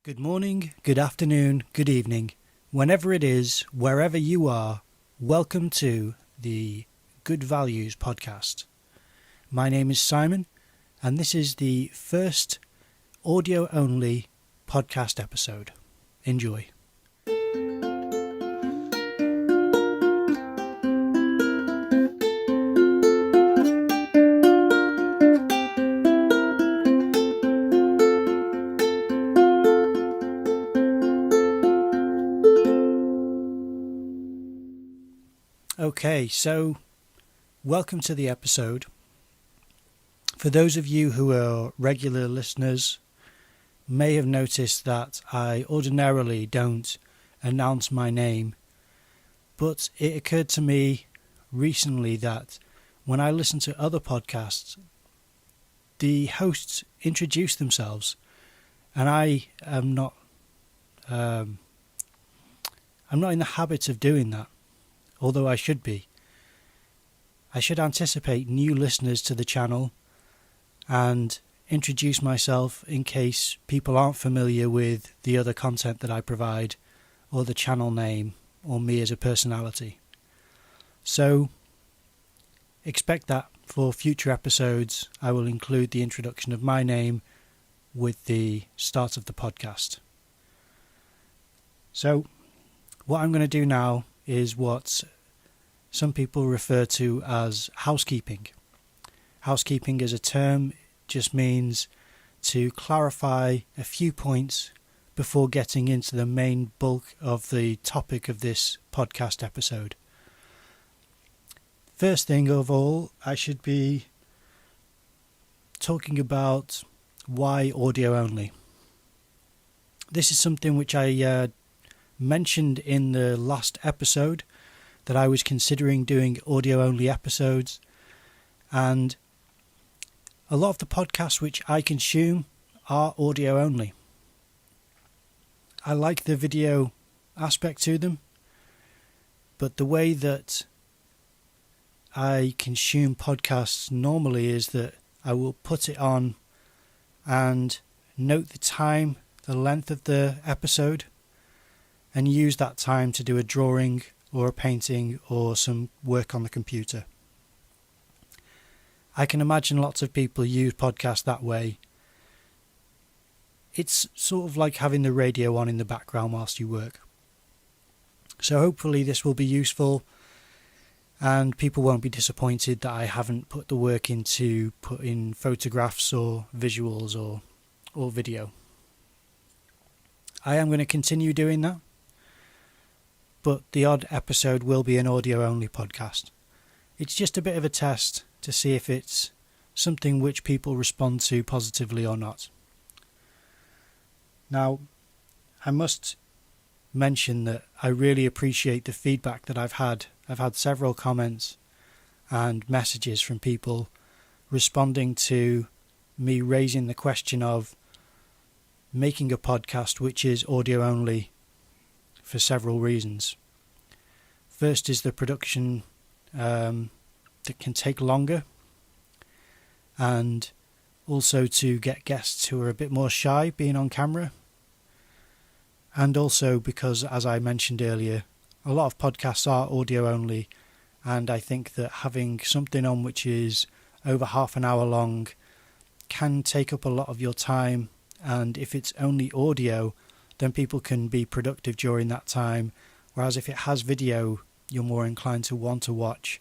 Good morning, good afternoon, good evening, whenever it is, wherever you are, welcome to the Good Values podcast. My name is Simon, and this is the first audio-only podcast episode. Enjoy. Okay, so welcome to the episode. For those of you who are regular listeners, may have noticed that I ordinarily don't announce my name, but it occurred to me recently that when I listen to other podcasts, the hosts introduce themselves, and I am not. I'm not in the habit of doing that. Although I should be. I should anticipate new listeners to the channel and introduce myself in case people aren't familiar with the other content that I provide, or the channel name, or me as a personality. So, expect that for future episodes I will include the introduction of my name with the start of the podcast. So, what I'm going to do now is what some people refer to as housekeeping. Housekeeping as a term just means to clarify a few points before getting into the main bulk of the topic of this podcast episode. First thing of all, I should be talking about why audio only. This is something which I mentioned in the last episode, that I was considering doing audio-only episodes, and a lot of the podcasts which I consume are audio-only. I like the video aspect to them, but the way that I consume podcasts normally is that I will put it on and note the time, the length of the episode, and use that time to do a drawing or a painting or some work on the computer. I can imagine lots of people use podcasts that way. It's sort of like having the radio on in the background whilst you work. So hopefully this will be useful and people won't be disappointed that I haven't put the work into put in photographs or visuals or video. I am going to continue doing that, but the odd episode will be an audio-only podcast. It's just a bit of a test to see if it's something which people respond to positively or not. Now, I must mention that I really appreciate the feedback that I've had. I've had several comments and messages from people responding to me raising the question of making a podcast which is audio-only, for several reasons. First is the production that can take longer, and also to get guests who are a bit more shy being on camera, and also because, as I mentioned earlier, a lot of podcasts are audio only, and I think that having something on which is over half an hour long can take up a lot of your time, and if it's only audio then people can be productive during that time, whereas if it has video, you're more inclined to want to watch.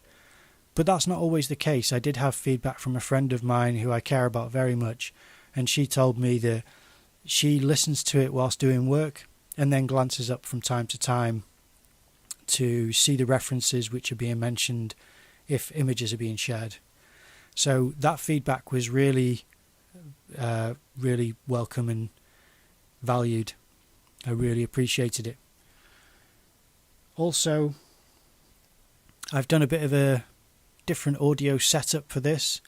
But that's not always the case. I did have feedback from a friend of mine who I care about very much, and she told me that she listens to it whilst doing work and then glances up from time to time to see the references which are being mentioned if images are being shared. So that feedback was really welcome and valued. I really appreciated it. Also, I've done a bit of a different audio setup for this,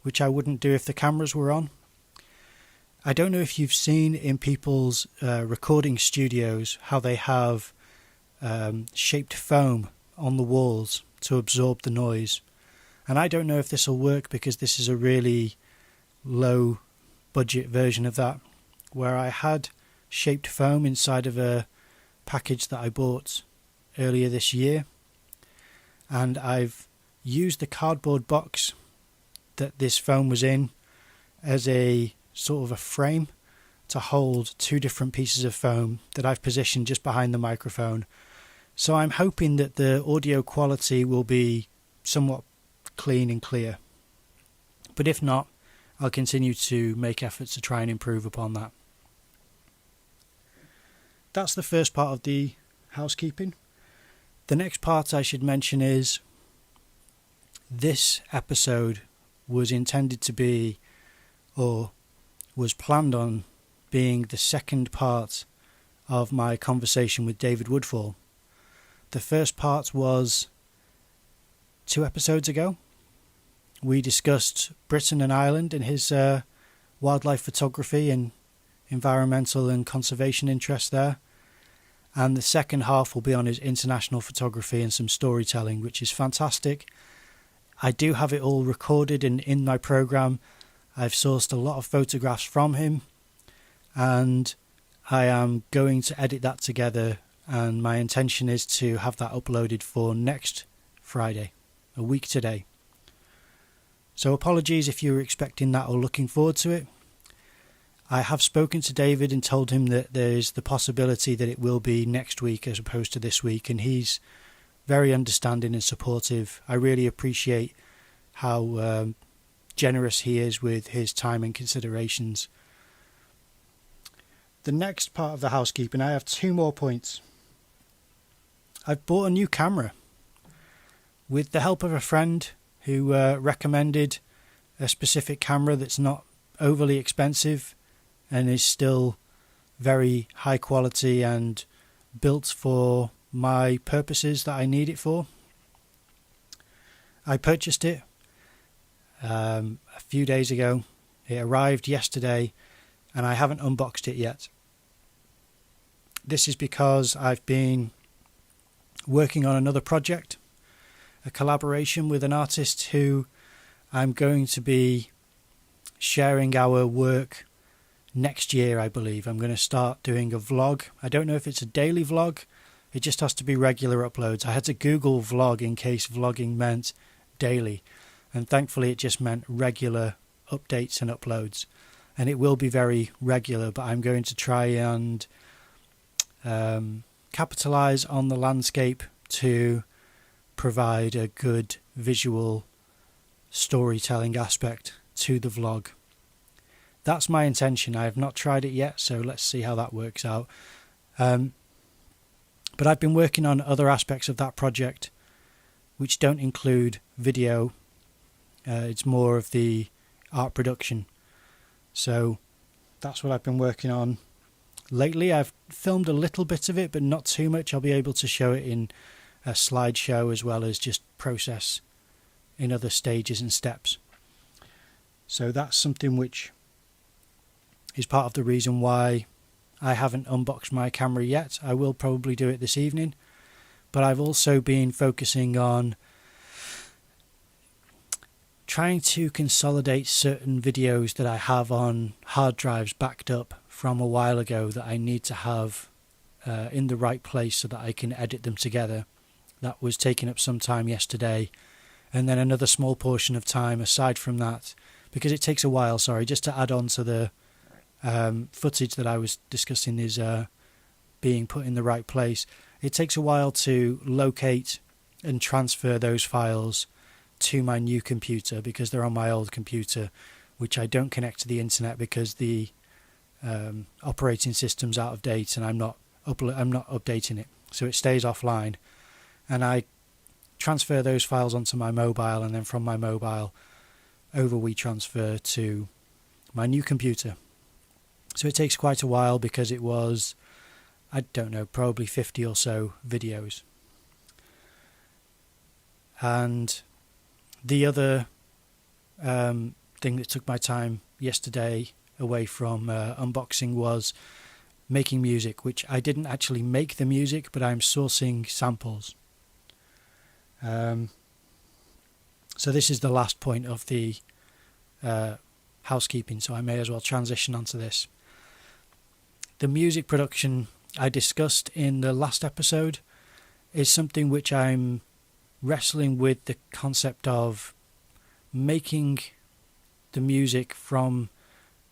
which I wouldn't do if the cameras were on. I don't know if you've seen in people's recording studios how they have shaped foam on the walls to absorb the noise. And I don't know if this will work because this is a really low budget version of that, where I had shaped foam inside of a package that I bought earlier this year, and I've used the cardboard box that this foam was in as a sort of a frame to hold two different pieces of foam that I've positioned just behind the microphone. So I'm hoping that the audio quality will be somewhat clean and clear. But if not, I'll continue to make efforts to try and improve upon that. That's the first part of the housekeeping. The next part I should mention is this episode was intended to be, or was planned on being, the second part of my conversation with David Woodfall. The first part was 2 episodes ago. We discussed Britain and Ireland and his wildlife photography and environmental and conservation interests there. And the second half will be on his international photography and some storytelling, which is fantastic. I do have it all recorded and in my program. I've sourced a lot of photographs from him, and I am going to edit that together, and my intention is to have that uploaded for next Friday, a week today. So apologies if you were expecting that or looking forward to it. I have spoken to David and told him that there's the possibility that it will be next week as opposed to this week, and he's very understanding and supportive. I really appreciate how generous he is with his time and considerations. The next part of the housekeeping, I have 2 more points. I've bought a new camera. With the help of a friend who recommended a specific camera that's not overly expensive and is still very high quality and built for my purposes that I need it for. I purchased it a few days ago. It arrived yesterday and I haven't unboxed it yet. This is because I've been working on another project, a collaboration with an artist who I'm going to be sharing our work next year, I believe. I'm going to start doing a vlog. I don't know if it's a daily vlog. It just has to be regular uploads. I had to Google vlog in case vlogging meant daily, and thankfully it just meant regular updates and uploads. And it will be very regular, but I'm going to try and capitalize on the landscape to provide a good visual storytelling aspect to the vlog. That's my intention. I have not tried it yet, so let's see how that works out. But I've been working on other aspects of that project which don't include video. It's more of the art production. So that's what I've been working on lately. I've filmed a little bit of it, but not too much. I'll be able to show it in a slideshow as well as just process in other stages and steps. So that's something which is part of the reason why I haven't unboxed my camera yet. I will probably do it this evening, but I've also been focusing on trying to consolidate certain videos that I have on hard drives backed up from a while ago that I need to have in the right place so that I can edit them together. That was taking up some time yesterday, and then another small portion of time aside from that, because it takes a while, just to add on to the footage that I was discussing is being put in the right place. It takes a while to locate and transfer those files to my new computer because they're on my old computer, which I don't connect to the internet because the operating system's out of date and I'm not updating it, so it stays offline. And I transfer those files onto my mobile, and then from my mobile over we transfer to my new computer. So it takes quite a while because it was, I don't know, probably 50 or so videos. And the other thing that took my time yesterday away from unboxing was making music, which I didn't actually make the music, but I'm sourcing samples. So this is the last point of the housekeeping, so I may as well transition onto this. the music production I discussed in the last episode is something which I'm wrestling with, the concept of making the music from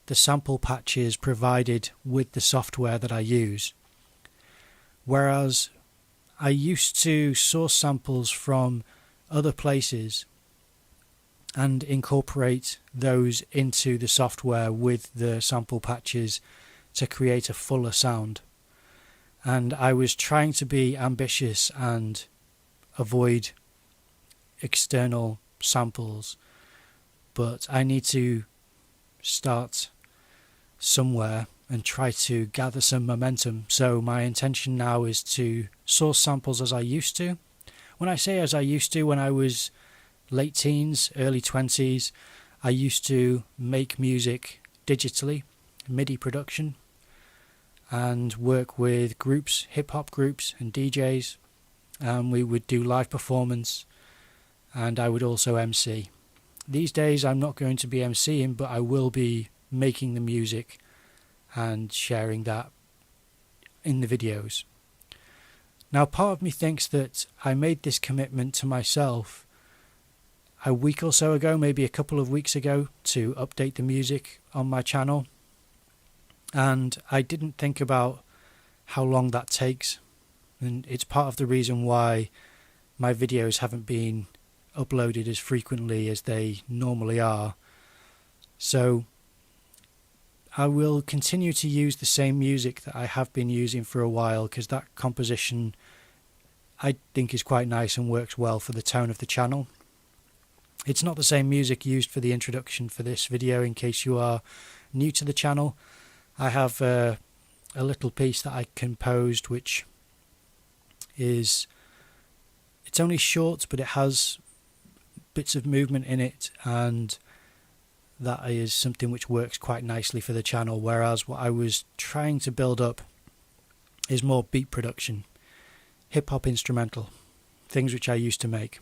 the sample patches provided with the software that I use. Whereas I used to source samples from other places and incorporate those into the software with the sample patches to create a fuller sound. And I was trying to be ambitious and avoid external samples, but I need to start somewhere and try to gather some momentum. So my intention now is to source samples as I used to. When I say as I used to, when I was late teens, early 20s, I used to make music digitally, MIDI production, and work with groups, hip-hop groups and DJs. We would do live performance, and I would also MC. These days I'm not going to be MCing, but I will be making the music and sharing that in the videos. Now, part of me thinks that I made this commitment to myself a week or so ago, maybe a couple of weeks ago, to update the music on my channel. And I didn't think about how long that takes. And it's part of the reason why my videos haven't been uploaded as frequently as they normally are. So I will continue to use the same music that I have been using for a while, because that composition I think is quite nice and works well for the tone of the channel. It's not the same music used for the introduction for this video, in case you are new to the channel. I have a little piece that I composed, which is, it's only short, but it has bits of movement in it, and that is something which works quite nicely for the channel. Whereas what I was trying to build up is more beat production, hip-hop instrumental, things which I used to make.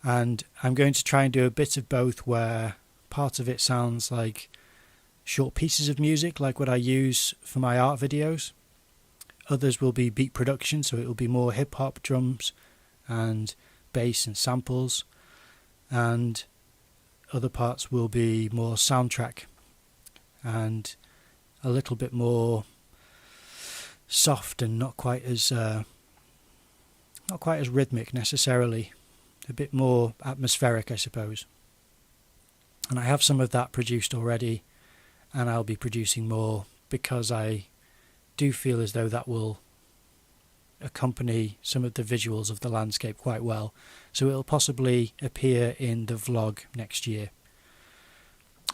And I'm going to try and do a bit of both, where part of it sounds like short pieces of music, like what I use for my art videos. Others will be beat production, so it will be more hip-hop, drums and bass and samples. And other parts will be more soundtrack and a little bit more soft and not quite as rhythmic necessarily. A bit more atmospheric, I suppose. And I have some of that produced already, and I'll be producing more, because I do feel as though that will accompany some of the visuals of the landscape quite well. So it'll possibly appear in the vlog next year.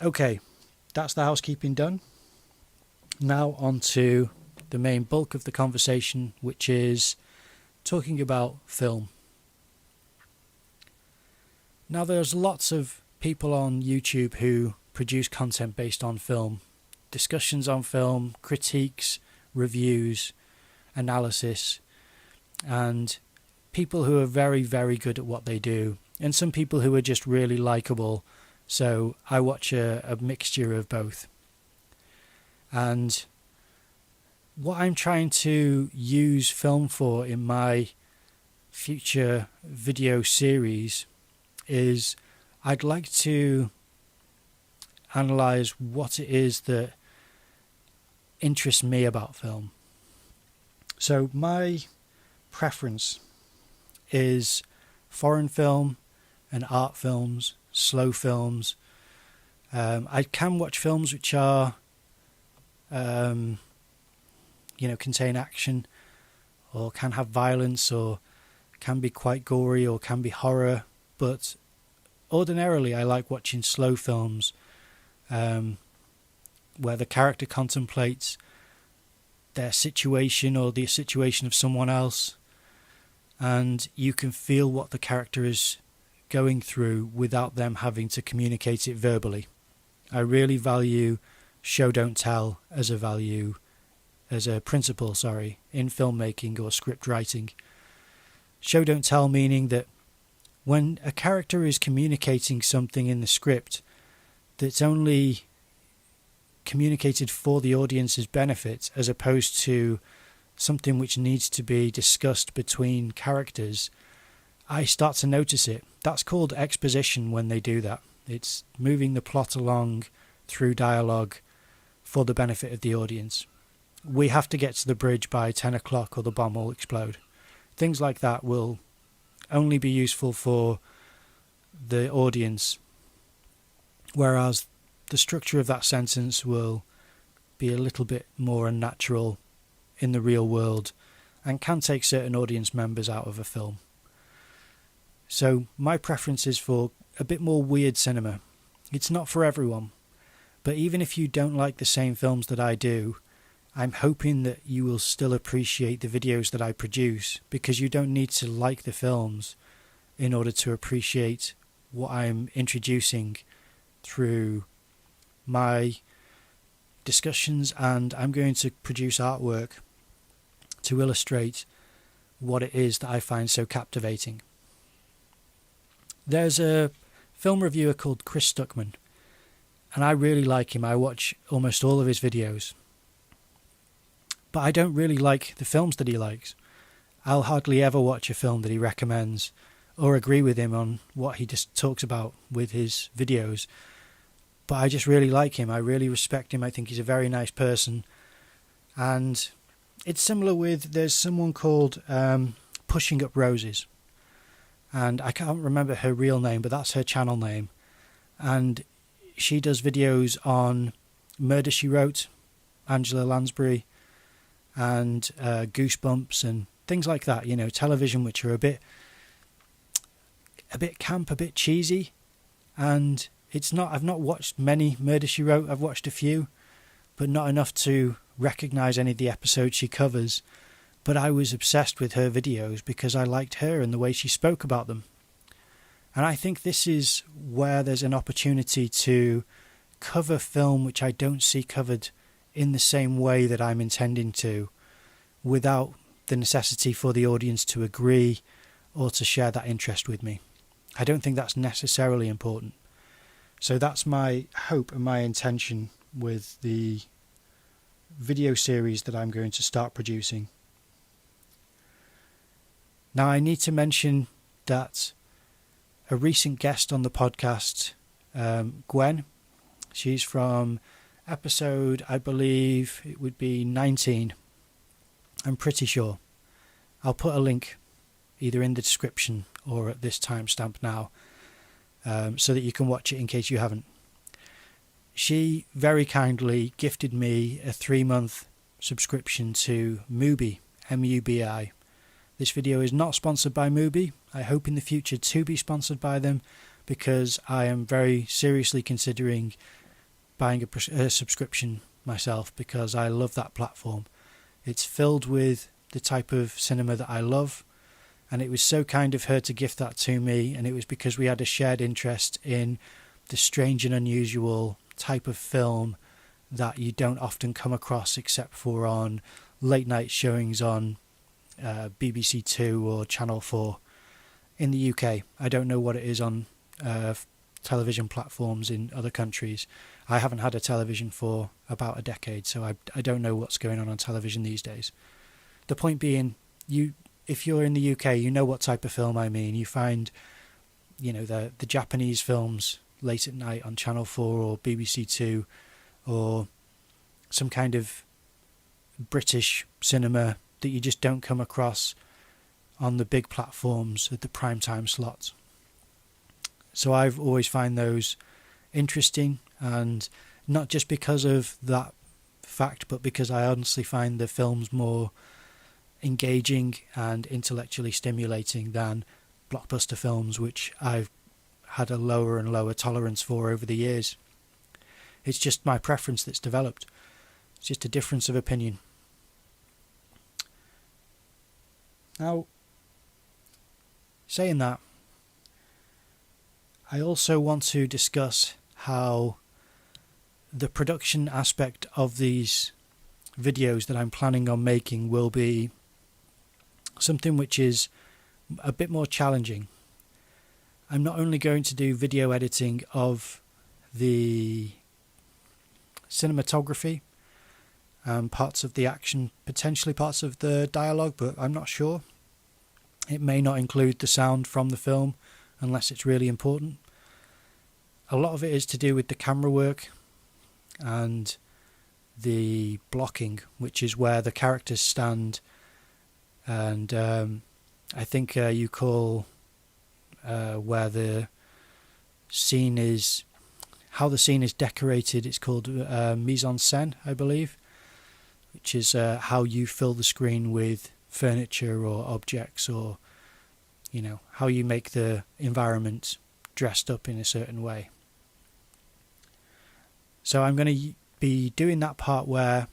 Okay, that's the housekeeping done. Now on to the main bulk of the conversation, which is talking about film. Now, there's lots of people on YouTube who produce content based on film, discussions on film, critiques, reviews, analysis, and people who are very, very good at what they do, and some people who are just really likable. So I watch a mixture of both. And what I'm trying to use film for in my future video series is I'd like to analyse what it is that interests me about film. So my preference is foreign film and art films, slow films. I can watch films which are, contain action, or can have violence, or can be quite gory, or can be horror. But ordinarily I like watching slow films where the character contemplates their situation or the situation of someone else, and you can feel what the character is going through without them having to communicate it verbally. I really value show don't tell as a principle in filmmaking or script writing. Show don't tell meaning that when a character is communicating something in the script that's only communicated for the audience's benefit as opposed to something which needs to be discussed between characters, I start to notice it. That's called exposition when they do that. It's moving the plot along through dialogue for the benefit of the audience. We have to get to the bridge by 10 o'clock or the bomb will explode. Things like that will only be useful for the audience, whereas the structure of that sentence will be a little bit more unnatural in the real world and can take certain audience members out of a film. So my preference is for a bit more weird cinema. It's not for everyone, but even if you don't like the same films that I do, I'm hoping that you will still appreciate the videos that I produce, because you don't need to like the films in order to appreciate what I'm introducing through my discussions, and I'm going to produce artwork to illustrate what it is that I find so captivating. There's a film reviewer called Chris Stuckman, and I really like him. I watch almost all of his videos. But I don't really like the films that he likes. I'll hardly ever watch a film that he recommends or agree with him on what he just talks about with his videos. But I just really like him. I really respect him. I think he's a very nice person. And it's similar with, there's someone called Pushing Up Roses. And I can't remember her real name, but that's her channel name. And she does videos on Murder, She Wrote, Angela Lansbury, and Goosebumps and things like that, you know, television which are a bit camp, a bit cheesy. And I've not watched many Murder, She Wrote. I've watched a few, but not enough to recognise any of the episodes she covers. But I was obsessed with her videos because I liked her and the way she spoke about them. And I think this is where there's an opportunity to cover film which I don't see covered in the same way that I'm intending to, without the necessity for the audience to agree or to share that interest with me. I don't think that's necessarily important. So that's my hope and my intention with the video series that I'm going to start producing. Now, I need to mention that a recent guest on the podcast, Gwen, she's from episode, I believe it would be 19. I'm pretty sure. I'll put a link either in the description or at this timestamp now, so that you can watch it in case you haven't. She very kindly gifted me a 3-month subscription to Mubi, M-U-B-I. This video is not sponsored by Mubi. I hope in the future to be sponsored by them, because I am very seriously considering buying a subscription myself, because I love that platform. It's filled with the type of cinema that I love, and it was so kind of her to gift that to me, and it was because we had a shared interest in the strange and unusual type of film that you don't often come across except for on late night showings on BBC Two or Channel 4 in the UK. I don't know what it is on television platforms in other countries. I haven't had a television for about a decade, so I don't know what's going on television these days. The point being, if you're in the UK, you know what type of film I mean. You find, you know, the Japanese films late at night on Channel 4 or BBC Two, or some kind of British cinema that you just don't come across on the big platforms at the prime time slots. So I've always find those interesting, and not just because of that fact, but because I honestly find the films more engaging and intellectually stimulating than blockbuster films, which I've had a lower and lower tolerance for over the years. It's just my preference that's developed. It's just a difference of opinion. Now, saying that, I also want to discuss how the production aspect of these videos that I'm planning on making will be something which is a bit more challenging. I'm not only going to do video editing of the cinematography, parts of the action, potentially parts of the dialogue, but I'm not sure. It may not include the sound from the film unless it's really important. A lot of it is to do with the camera work and the blocking, which is where the characters stand, and I think you call where the scene is, how the scene is decorated, it's called mise en scène, I believe, which is how you fill the screen with furniture or objects, or how you make the environment dressed up in a certain way. So I'm going to be doing that part where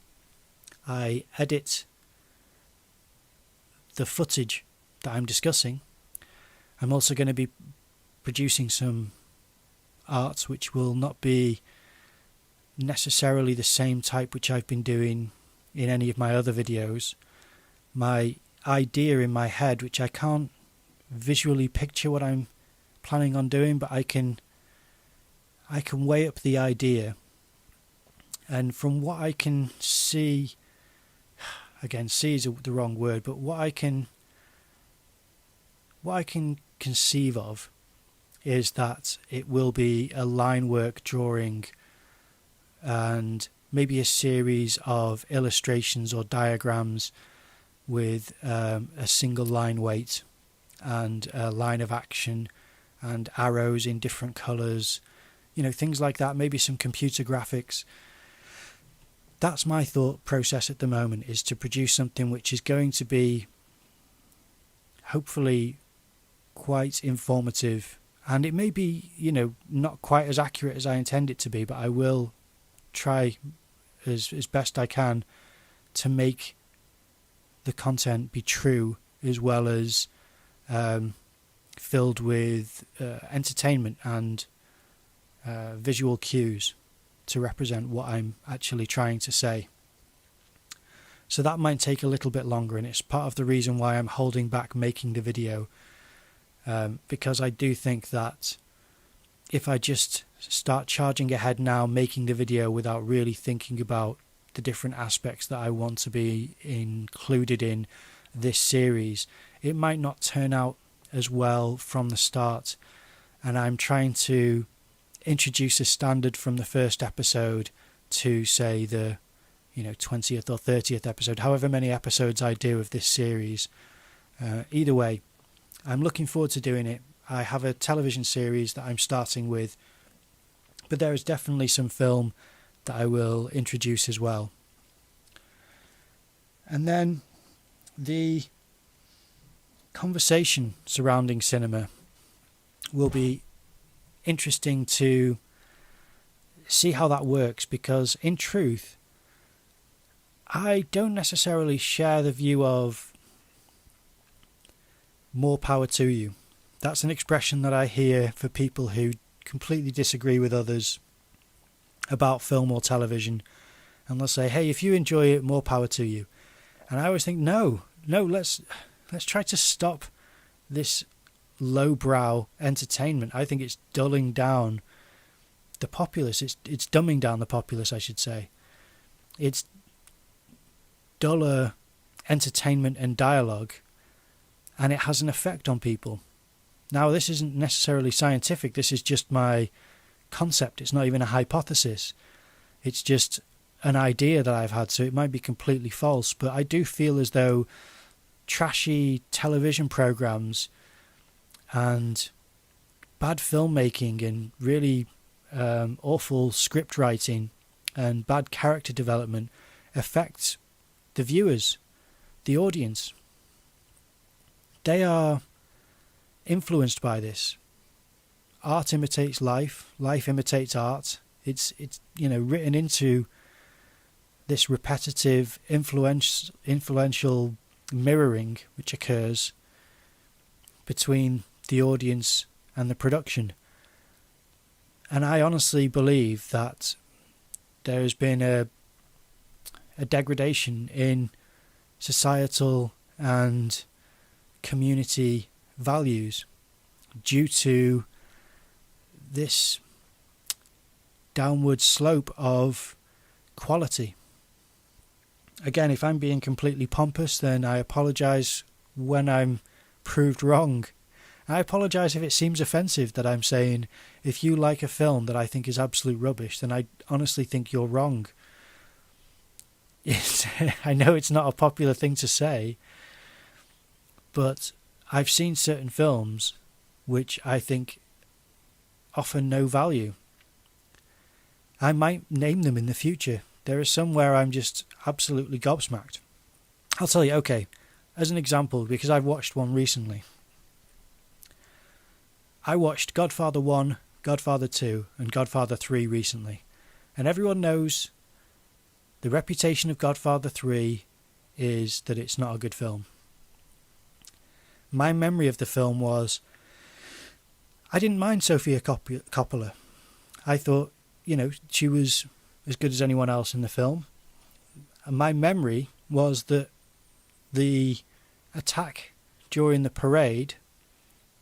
I edit the footage that I'm discussing. I'm also going to be producing some art which will not be necessarily the same type which I've been doing in any of my other videos. My idea in my head, which I can't visually picture what I'm planning on doing, but I can weigh up the idea, and from what I can see, again, see is the wrong word, but what I can conceive of is that it will be a line work drawing and maybe a series of illustrations or diagrams with a single line weight and a line of action and arrows in different colours, things like that, maybe some computer graphics. That's my thought process at the moment, is to produce something which is going to be hopefully quite informative, and it may be not quite as accurate as I intend it to be, but I will try as best I can to make the content be true, as well as filled with entertainment and visual cues to represent what I'm actually trying to say. So that might take a little bit longer, and it's part of the reason why I'm holding back making the video, because I do think that if I just start charging ahead now, making the video without really thinking about the different aspects that I want to be included in this series, it might not turn out as well from the start. And I'm trying to introduce a standard from the first episode to, say, the 20th or 30th episode, however many episodes I do of this series. Either way, I'm looking forward to doing it. I have a television series that I'm starting with, but there is definitely some film that I will introduce as well. And then the conversation surrounding cinema will be interesting to see how that works, because in truth, I don't necessarily share the view of more power to you. That's an expression that I hear for people who completely disagree with others about film or television, and they'll say, hey, if you enjoy it, more power to you. And I always think, no, let's try to stop this lowbrow entertainment. I think it's dulling down the populace. It's dumbing down the populace, I should say. It's duller entertainment and dialogue, and it has an effect on people. Now, this isn't necessarily scientific. This is just my concept. It's not even a hypothesis. It's just an idea that I've had, so it might be completely false, but I do feel as though trashy television programs and bad filmmaking and really awful script writing and bad character development affect the viewers, the audience. They are influenced by this. Art imitates life, life imitates art. It's written into this repetitive, influential mirroring which occurs between the audience and the production. And I honestly believe that there has been a degradation in societal and community values due to this downward slope of quality. Again, if I'm being completely pompous, then I apologise when I'm proved wrong. I apologise if it seems offensive that I'm saying, if you like a film that I think is absolute rubbish, then I honestly think you're wrong. I know it's not a popular thing to say, but I've seen certain films which I think offer no value. I might name them in the future. There are some where I'm just absolutely gobsmacked. I'll tell you, okay, as an example, because I've watched one recently. I watched Godfather 1, Godfather 2 and Godfather 3 recently. And everyone knows the reputation of Godfather 3 is that it's not a good film. My memory of the film was, I didn't mind Sofia Coppola. I thought, she was as good as anyone else in the film. And my memory was that the attack during the parade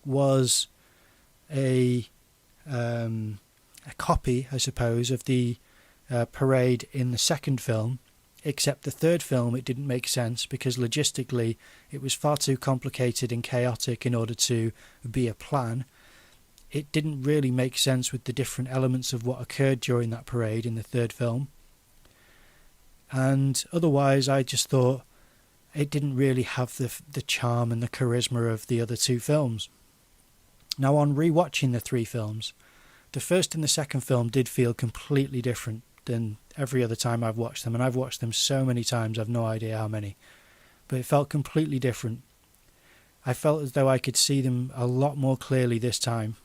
was a copy, I suppose, of the parade in the second film, except the third film it didn't make sense because logistically it was far too complicated and chaotic in order to be a plan. It didn't really make sense with the different elements of what occurred during that parade in the third film. And otherwise I just thought it didn't really have the charm and the charisma of the other two films. Now, on rewatching the three films, the first and the second film did feel completely different than every other time I've watched them, and I've watched them so many times I've no idea how many, but it felt completely different. I felt as though I could see them a lot more clearly this time.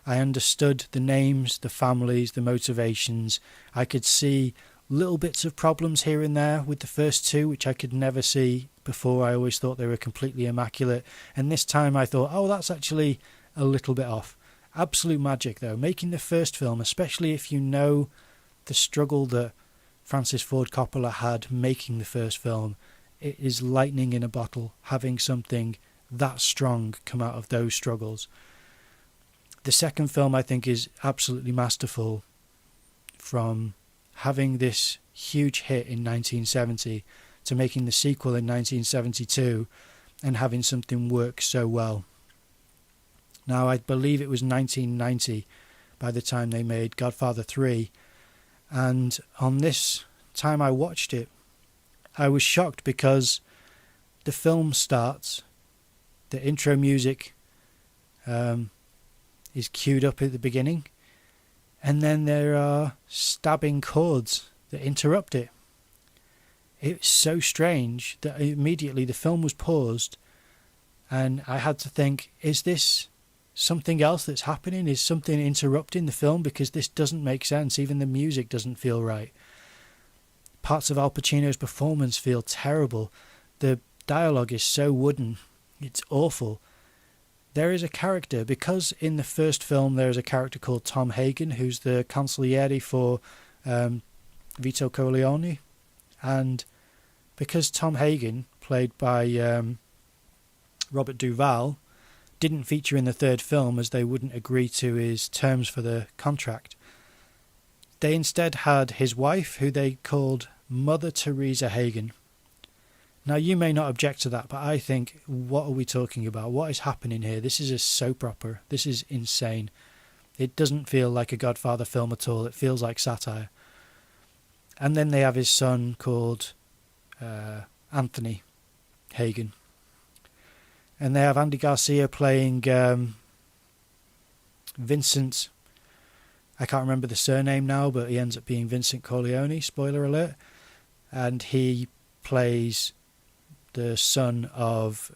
I understood the names, the families, the motivations. I could see little bits of problems here and there with the first two, which I could never see before. I always thought they were completely immaculate, and this time I thought, oh, that's actually a little bit off. Absolute magic though, making the first film, especially if you know the struggle that Francis Ford Coppola had making the first film. It is lightning in a bottle, having something that strong come out of those struggles. The second film, I think, is absolutely masterful, from having this huge hit in 1970 to making the sequel in 1972 and having something work so well. Now, I believe it was 1990 by the time they made Godfather 3, and on this time I watched it, I was shocked because the film starts, the intro music is queued up at the beginning, and then there are stabbing chords that interrupt it. It's so strange that immediately the film was paused and I had to think, is this something else that's happening? Is something interrupting the film? Because this doesn't make sense. Even the music doesn't feel right. Parts of Al Pacino's performance feel terrible. The dialogue is so wooden. It's awful. There is a character, because in the first film there is a character called Tom Hagen, who's the consigliere for Vito Corleone, and because Tom Hagen, played by Robert Duvall, didn't feature in the third film as they wouldn't agree to his terms for the contract, they instead had his wife, who they called Mother Teresa Hagen. Now, you may not object to that, but I think, what are we talking about? What is happening here? This is a soap opera. This is insane. It doesn't feel like a Godfather film at all. It feels like satire. And then they have his son called Anthony Hagen. And they have Andy Garcia playing Vincent. I can't remember the surname now, but he ends up being Vincent Corleone, spoiler alert. And he plays the son of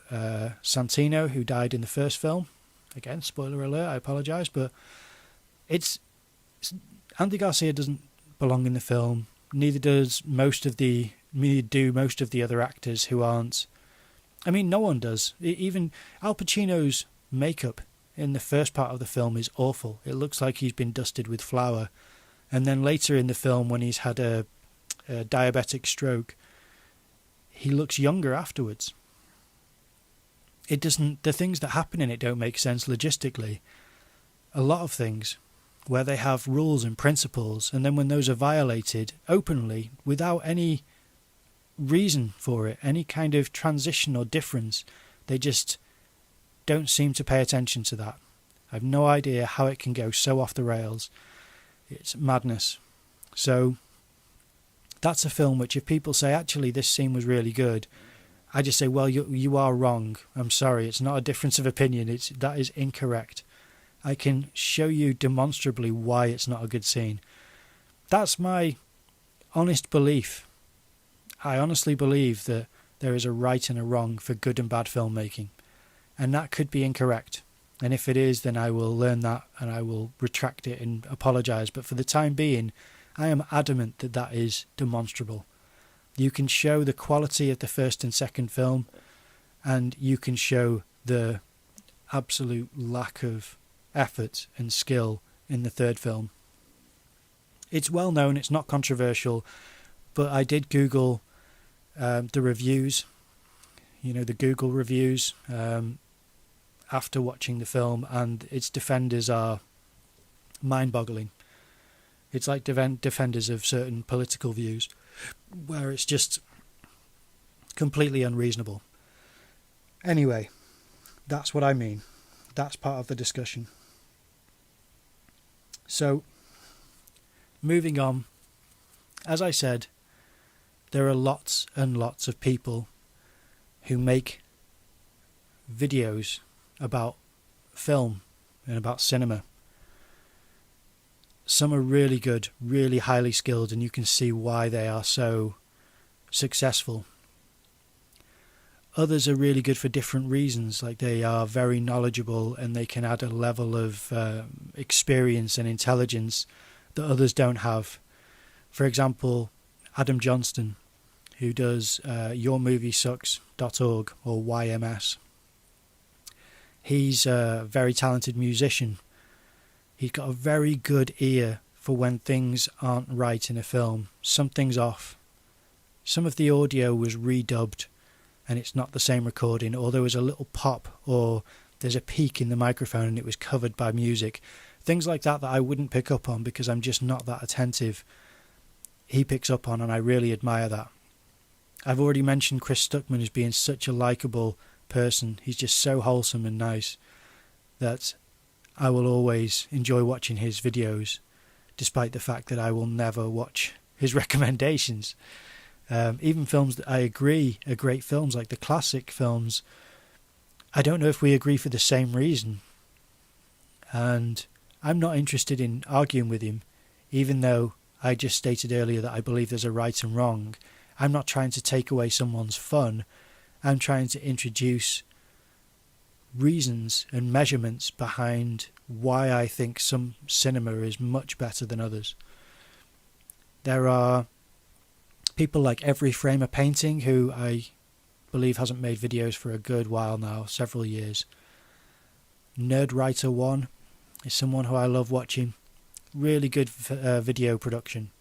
Santino, who died in the first film. Again, spoiler alert, I apologise, but Andy Garcia doesn't belong in the film. Neither do most of the other actors who aren't. I mean, no one does. Even Al Pacino's makeup in the first part of the film is awful. It looks like he's been dusted with flour. And then later in the film, when he's had a diabetic stroke, he looks younger afterwards. The things that happen in it don't make sense logistically. A lot of things. where they have rules and principles, and then when those are violated openly without any reason for it, any kind of transition or difference, they just don't seem to pay attention to that. I have no idea how it can go so off the rails. It's madness. So that's a film which, if people say, actually, this scene was really good, I just say, well, you are wrong. I'm sorry, it's not a difference of opinion. That is incorrect. I can show you demonstrably why it's not a good scene. That's my honest belief. I honestly believe that there is a right and a wrong for good and bad filmmaking, and that could be incorrect. And if it is, then I will learn that and I will retract it and apologise. But for the time being, I am adamant that that is demonstrable. You can show the quality of the first and second film, and you can show the absolute lack of effort and skill in the third film. It's well known, it's not controversial, but I did Google the reviews, the Google reviews after watching the film, and its defenders are mind-boggling. It's like defenders of certain political views, where it's just completely unreasonable. Anyway, that's what I mean. That's part of the discussion. So, moving on, as I said, there are lots and lots of people who make videos about film and about cinema. Some are really good, really highly skilled, and you can see why they are so successful. Others are really good for different reasons, like they are very knowledgeable and they can add a level of experience and intelligence that others don't have. For example, Adam Johnston, who does yourmoviesucks.org or YMS. He's a very talented musician. He's got a very good ear for when things aren't right in a film. Something's off. Some of the audio was redubbed and it's not the same recording, or there was a little pop, or there's a peak in the microphone and it was covered by music. Things like that I wouldn't pick up on because I'm just not that attentive. He picks up on, and I really admire that. I've already mentioned Chris Stuckman as being such a likeable person. He's just so wholesome and nice that I will always enjoy watching his videos, despite the fact that I will never watch his recommendations. Even films that I agree are great films, like the classic films, I don't know if we agree for the same reason. And I'm not interested in arguing with him, even though I just stated earlier that I believe there's a right and wrong. I'm not trying to take away someone's fun. I'm trying to introduce reasons and measurements behind why I think some cinema is much better than others. There are people like Every Frame a Painting, who I believe hasn't made videos for a good while now, several years. Nerdwriter1 is someone who I love watching. Really good video production.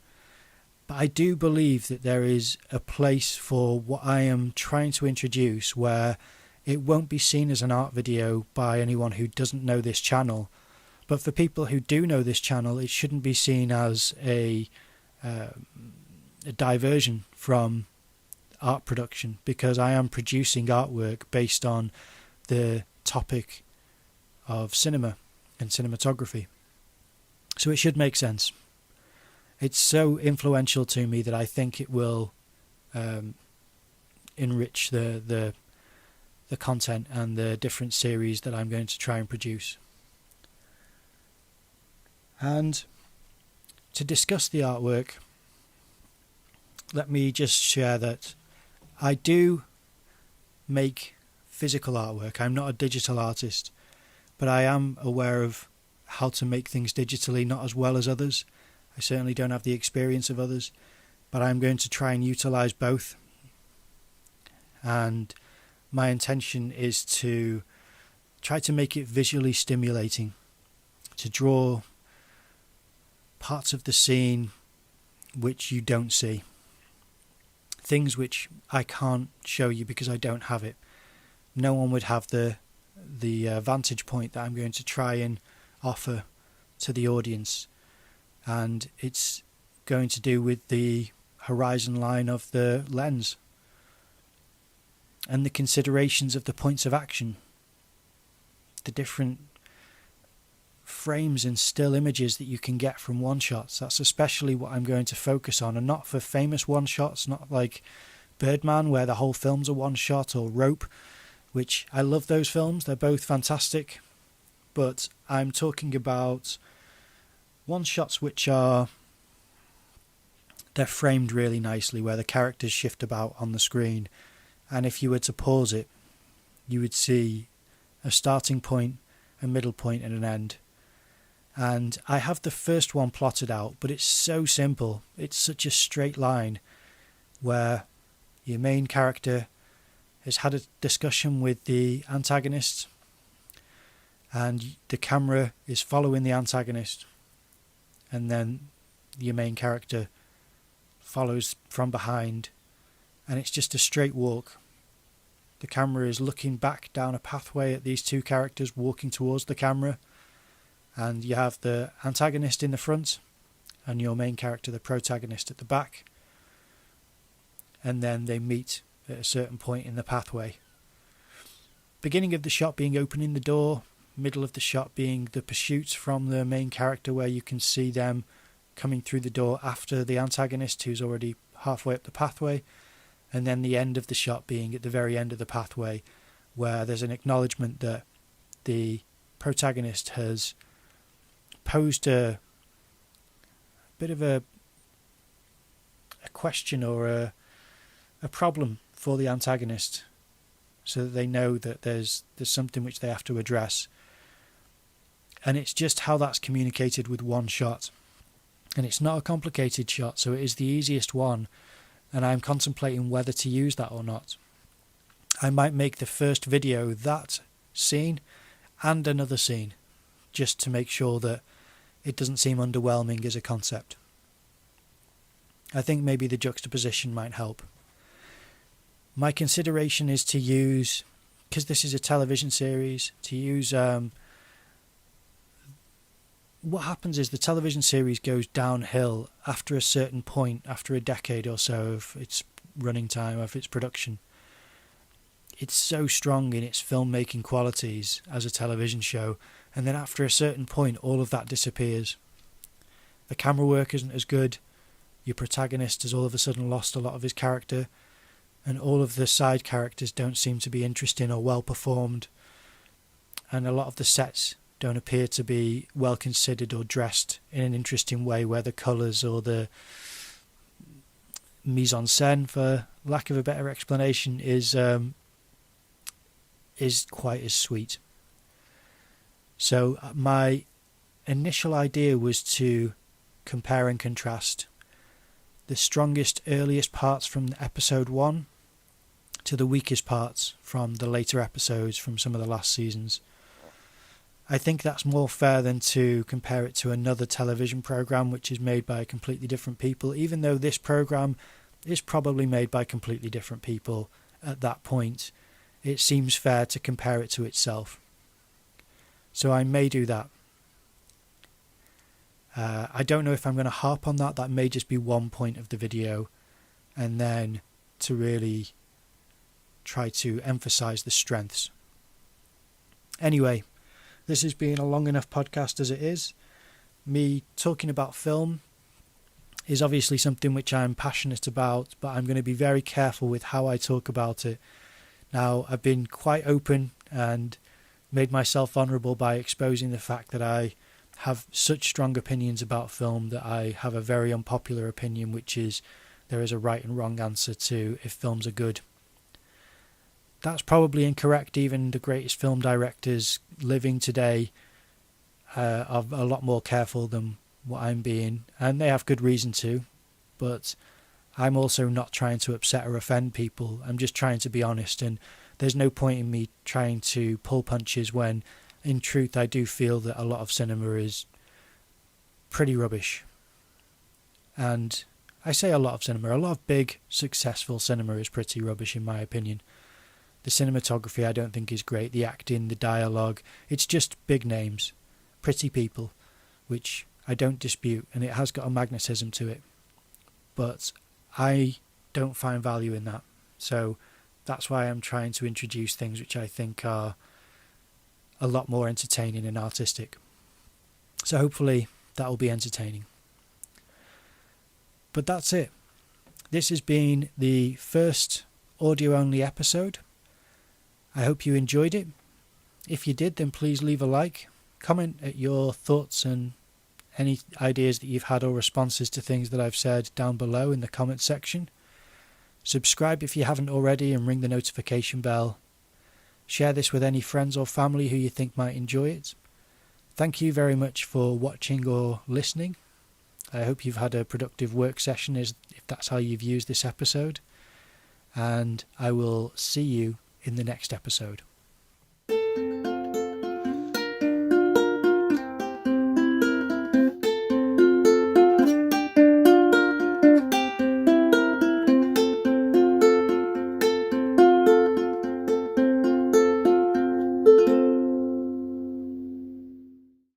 But I do believe that there is a place for what I am trying to introduce, where it won't be seen as an art video by anyone who doesn't know this channel. But for people who do know this channel, it shouldn't be seen as a diversion from art production, because I am producing artwork based on the topic of cinema and cinematography. So it should make sense. It's so influential to me that I think it will enrich the content and the different series that I'm going to try and produce. And to discuss the artwork, let me just share that I do make physical artwork. I'm not a digital artist, but I am aware of how to make things digitally, not as well as others. I certainly don't have the experience of others, but I'm going to try and utilize both. And my intention is to try to make it visually stimulating, to draw parts of the scene which you don't see. Things which I can't show you because I don't have it. No one would have the vantage point that I'm going to try and offer to the audience, and it's going to do with the horizon line of the lens and the considerations of the points of action, the different frames and still images that you can get from one-shots. That's especially what I'm going to focus on, and not for famous one-shots, not like Birdman where the whole film's a one-shot, or Rope, which I love those films, they're both fantastic, but I'm talking about one-shots which are, they're framed really nicely, where the characters shift about on the screen, and if you were to pause it, you would see a starting point, a middle point and an end. And I have the first one plotted out, but it's so simple. It's such a straight line where your main character has had a discussion with the antagonist, and the camera is following the antagonist, and then your main character follows from behind, and it's just a straight walk. The camera is looking back down a pathway at these two characters walking towards the camera, and you have the antagonist in the front and your main character, the protagonist, at the back, and then they meet at a certain point in the pathway. Beginning of the shot being opening the door, middle of the shot being the pursuit from the main character, where you can see them coming through the door after the antagonist who's already halfway up the pathway, and then the end of the shot being at the very end of the pathway, where there's an acknowledgement that the protagonist has posed a bit of a question or a problem for the antagonist, so that they know that there's something which they have to address. And it's just how that's communicated with one shot. And it's not a complicated shot, so it is the easiest one, and I'm contemplating whether to use that or not. I might make the first video that scene and another scene, just to make sure that it doesn't seem underwhelming as a concept. I think maybe the juxtaposition might help. My consideration is to use, because this is a television series, to use what happens is the television series goes downhill after a certain point, after a decade or so of its running time, of its production. It's so strong in its filmmaking qualities as a television show, and then after a certain point all of that disappears. The camera work isn't as good, your protagonist has all of a sudden lost a lot of his character, and all of the side characters don't seem to be interesting or well performed, and a lot of the sets don't appear to be well considered or dressed in an interesting way, where the colours or the mise en scène, for lack of a better explanation, is quite as sweet. So my initial idea was to compare and contrast the strongest, earliest parts from episode 1 to the weakest parts from the later episodes from some of the last seasons. I think that's more fair than to compare it to another television program which is made by completely different people, even though this program is probably made by completely different people at that point. It seems fair to compare it to itself. So I may do that. I don't know if I'm going to harp on that. That may just be one point of the video, and then to really try to emphasize the strengths. Anyway, this has been a long enough podcast as it is. Me talking about film is obviously something which I'm passionate about, but I'm going to be very careful with how I talk about it. Now, I've been quite open and made myself vulnerable by exposing the fact that I have such strong opinions about film, that I have a very unpopular opinion, which is there is a right and wrong answer to if films are good. That's probably incorrect. Even the greatest film directors living today are a lot more careful than what I'm being, and they have good reason to, but I'm also not trying to upset or offend people. I'm just trying to be honest, and there's no point in me trying to pull punches when in truth I do feel that a lot of cinema is pretty rubbish. And I say a lot of cinema, a lot of big successful cinema is pretty rubbish in my opinion. The cinematography I don't think is great, the acting, the dialogue, it's just big names, pretty people. which I don't dispute, and it has got a magnetism to it. But I don't find value in that. So that's why I'm trying to introduce things which I think are a lot more entertaining and artistic. So hopefully that will be entertaining. But that's it. This has been the first audio-only episode. I hope you enjoyed it. If you did, then please leave a like. Comment at your thoughts and any ideas that you've had or responses to things that I've said down below in the comment section. Subscribe if you haven't already and ring the notification bell. Share this with any friends or family who you think might enjoy it. Thank you very much for watching or listening. I hope you've had a productive work session if that's how you've used this episode. And I will see you in the next episode.